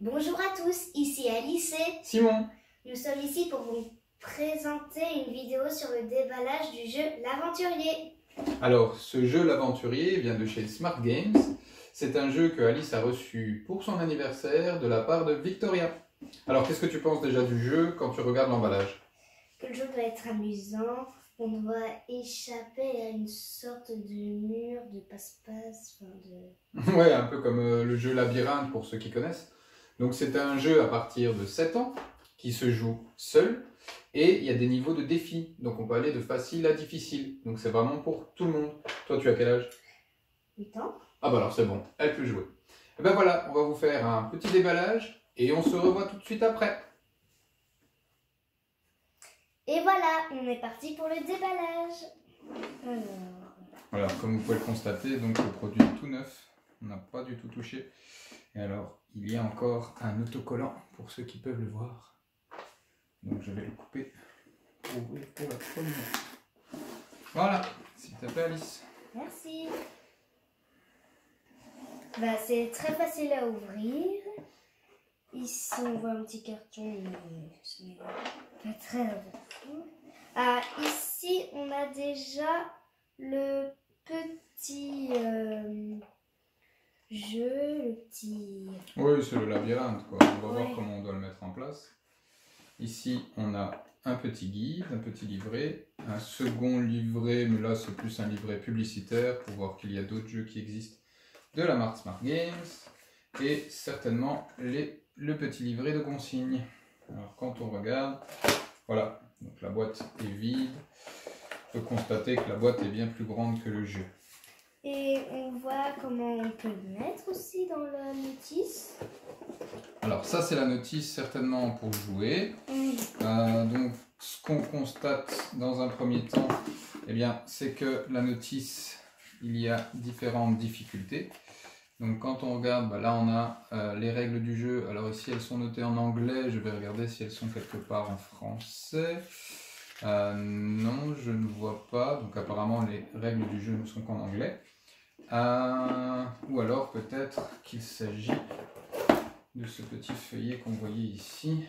Bonjour à tous, ici Alice et Simon. Nous sommes ici pour vous présenter une vidéo sur le déballage du jeu L'Aventurier. Alors, ce jeu L'Aventurier vient de chez Smart Games. C'est un jeu que Alice a reçu pour son anniversaire de la part de Victoria. Alors, qu'est-ce que tu penses déjà du jeu quand tu regardes l'emballage? Que le jeu doit être amusant, on doit échapper à une sorte de mur, de passe-passe, Ouais, un peu comme le jeu Labyrinthe pour ceux qui connaissent. Donc c'est un jeu à partir de 7 ans qui se joue seul et il y a des niveaux de défis. Donc on peut aller de facile à difficile. Donc c'est vraiment pour tout le monde. Toi tu as quel âge? 8 ans. Ah bah alors c'est bon, elle peut jouer. Et ben voilà, on va vous faire un petit déballage et on se revoit tout de suite après. Et voilà, on est parti pour le déballage. Voilà, comme vous pouvez le constater, donc le produit est tout neuf. On n'a pas du tout touché. Et alors, il y a encore un autocollant pour ceux qui peuvent le voir. Donc je vais le couper pour ouvrir pour la première fois. Voilà, s'il te plaît Alice. Merci. C'est très facile à ouvrir. Ici, on voit un petit carton, mais ce n'est pas très important. Ici, on a déjà le petit jeu, le petit... Oui, c'est le labyrinthe, quoi. On va voir comment on doit le mettre en place. Ici, on a un petit guide, un petit livret, un second livret, mais là, c'est plus un livret publicitaire pour voir qu'il y a d'autres jeux qui existent de la marque Smart Games. Et certainement le petit livret de consignes. Alors, quand on regarde, voilà, donc la boîte est vide. On peut constater que la boîte est bien plus grande que le jeu. Et on voit comment on peut le mettre aussi dans la notice. Alors ça c'est la notice certainement pour jouer. Donc ce qu'on constate dans un premier temps, eh bien, c'est que la notice, il y a différentes difficultés. Donc quand on regarde, là on a les règles du jeu. Alors ici elles sont notées en anglais, je vais regarder si elles sont quelque part en français. Non, je ne vois pas, donc apparemment les règles du jeu ne sont qu'en anglais. Ou alors peut-être qu'il s'agit de ce petit feuillet qu'on voyait ici.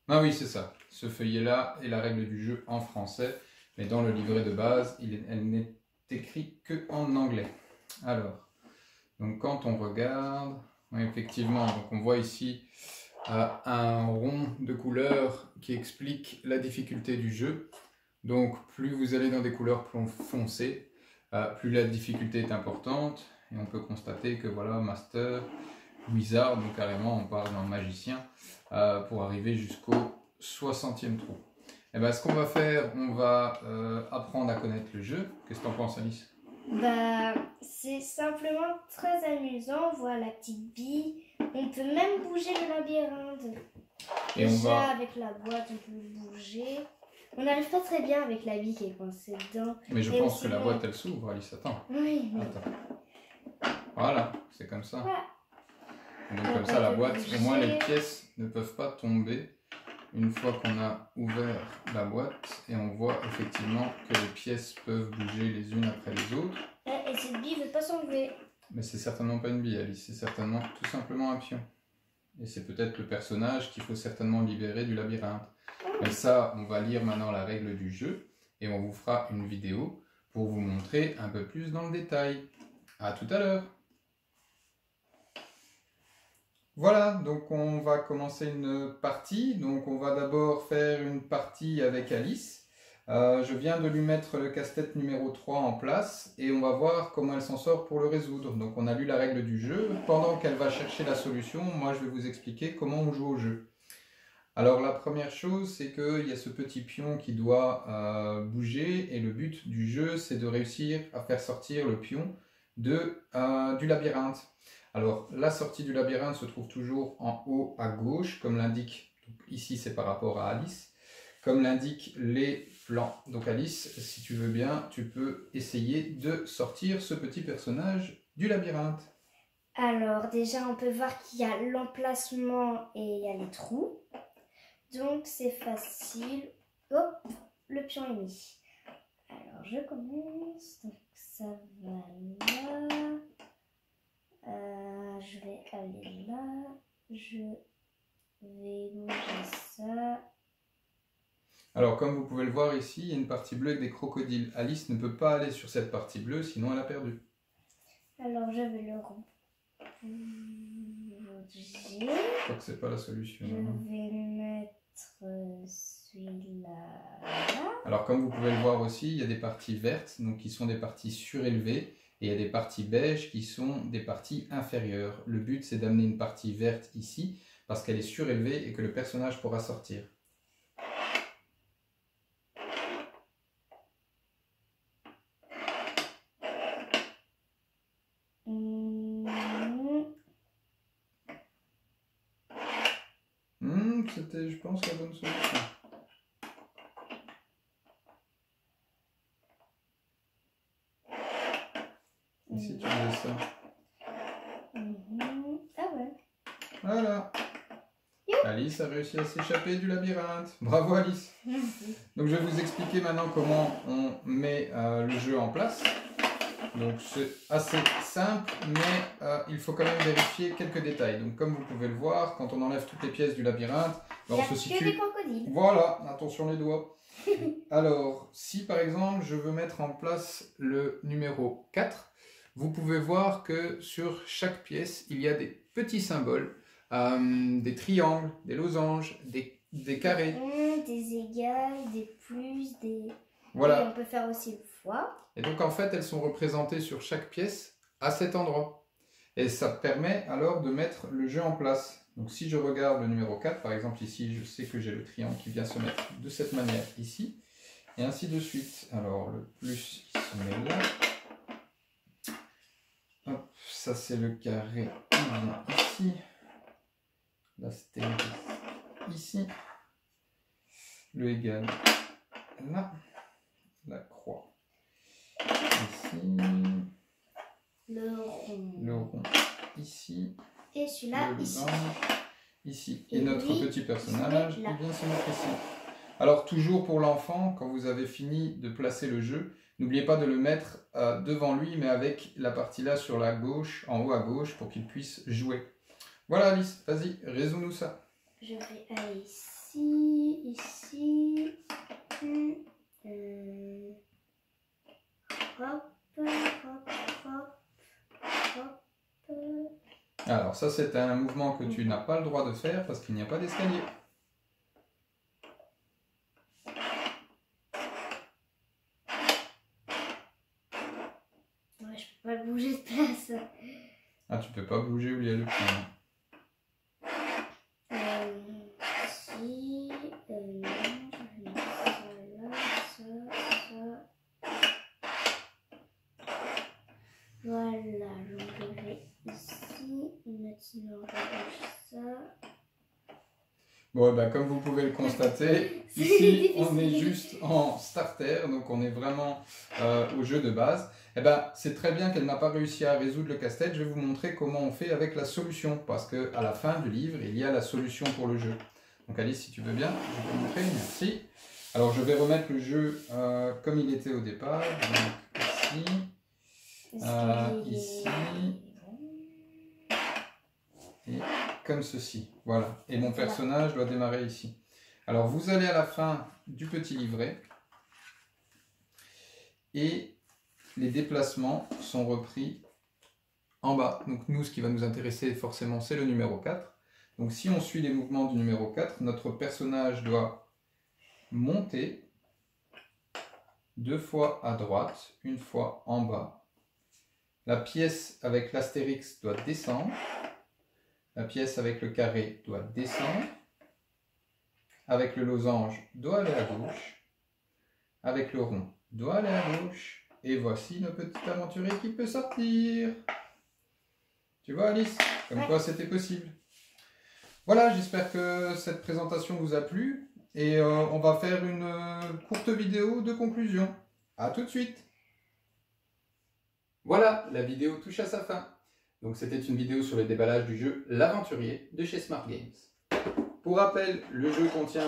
Ah oui, c'est ça, ce feuillet-là est la règle du jeu en français, mais dans le livret de base, elle n'est écrite qu'en anglais. Alors, donc quand on regarde, oui, effectivement, donc on voit ici un rond de couleur qui explique la difficulté du jeu. Donc plus vous allez dans des couleurs plus foncées, plus la difficulté est importante. Et on peut constater que voilà, Master, Wizard, donc carrément on parle d'un magicien, pour arriver jusqu'au 60e trou. Et ben, ce qu'on va faire, on va apprendre à connaître le jeu. Qu'est-ce que tu en penses, Alice? C'est simplement très amusant. On voit la petite bille. On peut même bouger le labyrinthe. Et déjà, avec la boîte, on peut bouger. On n'arrive pas très bien avec la bille qui est coincée dedans. Mais je pense que la boîte, elle s'ouvre, Alice. Attends. Oui. Attends. Voilà, c'est comme ça. Ouais. Donc comme ça, la boîte, au moins les pièces ne peuvent pas tomber une fois qu'on a ouvert la boîte. Et on voit effectivement que les pièces peuvent bouger les unes après les autres. Et cette bille ne veut pas s'enlever. Mais c'est certainement pas une bille, Alice. C'est certainement tout simplement un pion. Et c'est peut-être le personnage qu'il faut certainement libérer du labyrinthe. Mais ça, on va lire maintenant la règle du jeu. Et on vous fera une vidéo pour vous montrer un peu plus dans le détail. À tout à l'heure. Voilà, donc on va commencer une partie. Donc on va d'abord faire une partie avec Alice. Je viens de lui mettre le casse-tête numéro 3 en place et on va voir comment elle s'en sort pour le résoudre. Donc on a lu la règle du jeu. Pendant qu'elle va chercher la solution, moi je vais vous expliquer comment on joue au jeu. Alors la première chose, c'est qu'il y a ce petit pion qui doit bouger et le but du jeu, c'est de réussir à faire sortir le pion du labyrinthe. Alors la sortie du labyrinthe se trouve toujours en haut à gauche, comme l'indique, ici c'est par rapport à Alice, comme l'indiquent les plans. Donc Alice, si tu veux bien, tu peux essayer de sortir ce petit personnage du labyrinthe. Alors déjà on peut voir qu'il y a l'emplacement et il y a les trous. Donc c'est facile. Hop, le pion est mis. Alors je commence. Donc ça va là. je vais aller là. Je vais bouger ça. Alors, comme vous pouvez le voir ici, il y a une partie bleue avec des crocodiles. Alice ne peut pas aller sur cette partie bleue, sinon elle a perdu. Alors, je vais le bouger. Je crois que c'est pas la solution. Je vais mettre celui-là. Alors, comme vous pouvez le voir aussi, il y a des parties vertes, donc qui sont des parties surélevées, et il y a des parties beiges qui sont des parties inférieures. Le but, c'est d'amener une partie verte ici, parce qu'elle est surélevée et que le personnage pourra sortir. C'était, je pense, la bonne solution. Et si tu faisais ça? Ah ouais. Voilà. Alice a réussi à s'échapper du labyrinthe. Bravo Alice. Merci. Donc je vais vous expliquer maintenant comment on met le jeu en place. Donc c'est assez simple, mais il faut quand même vérifier quelques détails. Donc comme vous pouvez le voir, quand on enlève toutes les pièces du labyrinthe, on se situe... Il n'y a que des crocodiles. Voilà, attention les doigts. Alors, si par exemple je veux mettre en place le numéro 4, vous pouvez voir que sur chaque pièce, il y a des petits symboles, des triangles, des losanges, des carrés. Des égales, des plus, des... Voilà. Et on peut faire aussi le fois. Et donc en fait, elles sont représentées sur chaque pièce à cet endroit. Et ça permet alors de mettre le jeu en place. Donc si je regarde le numéro 4, par exemple ici, je sais que j'ai le triangle qui vient se mettre de cette manière ici, et ainsi de suite. Alors le plus, il se met là. Hop, ça c'est le carré, il vient ici. L'astérisque ici. Le égal là. La croix ici. Le rond. Le rond ici. Et celui-là ici. Ici. Et Et notre lui, petit personnage, il se met là. il vient se mettre ici. Alors toujours pour l'enfant, quand vous avez fini de placer le jeu, n'oubliez pas de le mettre devant lui, mais avec la partie là sur la gauche, en haut à gauche, pour qu'il puisse jouer. Voilà Alice, vas-y, résous-nous ça. Je vais aller ici, ici. Hop, hop, hop, hop. Alors ça c'est un mouvement que tu n'as pas le droit de faire parce qu'il n'y a pas d'escalier. Ouais, je peux pas bouger de place. Ah, tu peux pas bouger où il y a le point. Si, non, je vais mettre ça là, ça. Voilà, donc je vais ici, maintenant je bouge ça. Bon, ben, comme vous pouvez le constater, ici on est juste en starter, donc on est vraiment au jeu de base. Eh ben, c'est très bien qu'elle n'a pas réussi à résoudre le casse-tête. Je vais vous montrer comment on fait avec la solution, parce qu'à la fin du livre, il y a la solution pour le jeu. Donc Alice, si tu veux bien, je vais te montrer, merci. Alors je vais remettre le jeu comme il était au départ, donc ici, et comme ceci, voilà. Et mon personnage doit démarrer ici. Alors vous allez à la fin du petit livret, et les déplacements sont repris en bas. Donc nous, ce qui va nous intéresser forcément, c'est le numéro 4. Donc si on suit les mouvements du numéro 4, notre personnage doit monter 2 fois à droite, 1 fois en bas. La pièce avec l'astérix doit descendre. La pièce avec le carré doit descendre. Avec le losange, doit aller à gauche. Avec le rond, doit aller à gauche. Et voici nos petits aventuriers qui peut sortir. Tu vois Alice, comme quoi c'était possible. Voilà, j'espère que cette présentation vous a plu. Et on va faire une courte vidéo de conclusion. A tout de suite. Voilà, la vidéo touche à sa fin. Donc c'était une vidéo sur le déballage du jeu L'Aventurier de chez Smart Games. Pour rappel, le jeu contient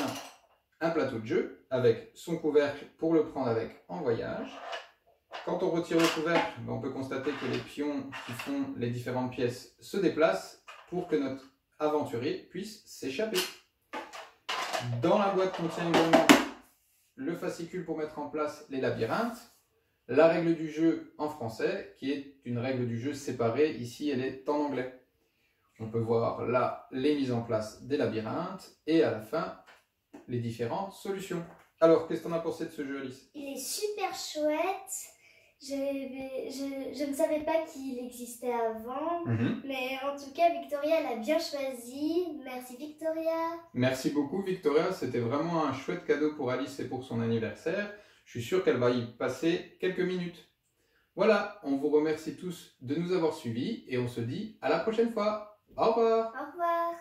un plateau de jeu avec son couvercle pour le prendre avec en voyage. Quand on retire le couvercle, on peut constater que les pions qui font les différentes pièces se déplacent pour que notre aventurier puisse s'échapper. Dans la boîte contient également le fascicule pour mettre en place les labyrinthes, la règle du jeu en français, qui est une règle du jeu séparée, ici elle est en anglais. On peut voir là les mises en place des labyrinthes et à la fin les différentes solutions. Alors, qu'est-ce que tu en as pensé de ce jeu, Alice? Il est super chouette. Je ne savais pas qu'il existait avant, mais en tout cas, Victoria l'a bien choisi. Merci Victoria. Merci beaucoup Victoria, c'était vraiment un chouette cadeau pour Alice et pour son anniversaire. Je suis sûr qu'elle va y passer quelques minutes. Voilà, on vous remercie tous de nous avoir suivis et on se dit à la prochaine fois. Au revoir. Au revoir.